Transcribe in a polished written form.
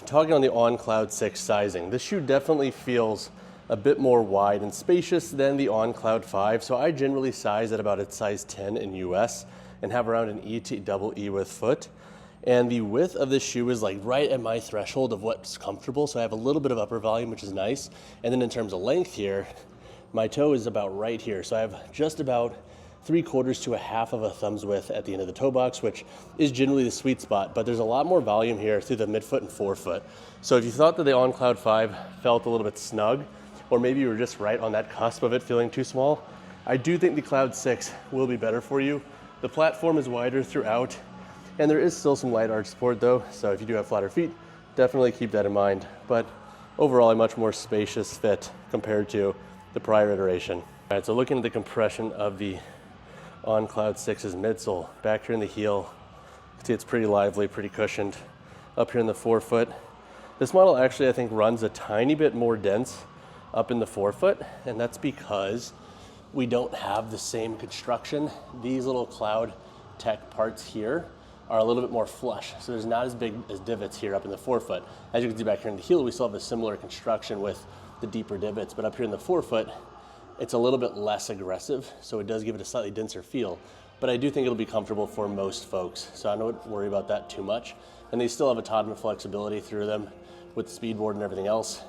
talking on the On Cloud 6 sizing, this shoe definitely feels a bit more wide and spacious than the On Cloud 5. So I generally size at about a size 10 in US and have around an E to double E width foot. And the width of this shoe is like right at my threshold of what's comfortable. So I have a little bit of upper volume, which is nice. And then in terms of length here, my toe is about right here. So I have just about 3/4 to a half of a thumb's width at the end of the toe box, which is generally the sweet spot, but there's a lot more volume here through the midfoot and forefoot. So if you thought that the On Cloud 5 felt a little bit snug, or maybe you were just right on that cusp of it feeling too small, I do think the Cloud 6 will be better for you. The platform is wider throughout, and there is still some light arch support though, so if you do have flatter feet, definitely keep that in mind. But overall, a much more spacious fit compared to the prior iteration. All right, so looking at the compression of the On Cloud 6's midsole, back here in the heel, you can see it's pretty lively, pretty cushioned. Up here in the forefoot, this model actually I think runs a tiny bit more dense up in the forefoot, and that's because we don't have the same construction. These little Cloud Tech parts here are a little bit more flush, so there's not as big as divots here up in the forefoot. As you can see back here in the heel, we still have a similar construction with the deeper divots, but up here in the forefoot, it's a little bit less aggressive, so it does give it a slightly denser feel, but I do think it'll be comfortable for most folks, so I don't worry about that too much. And they still have a ton of flexibility through them with the speed board and everything else.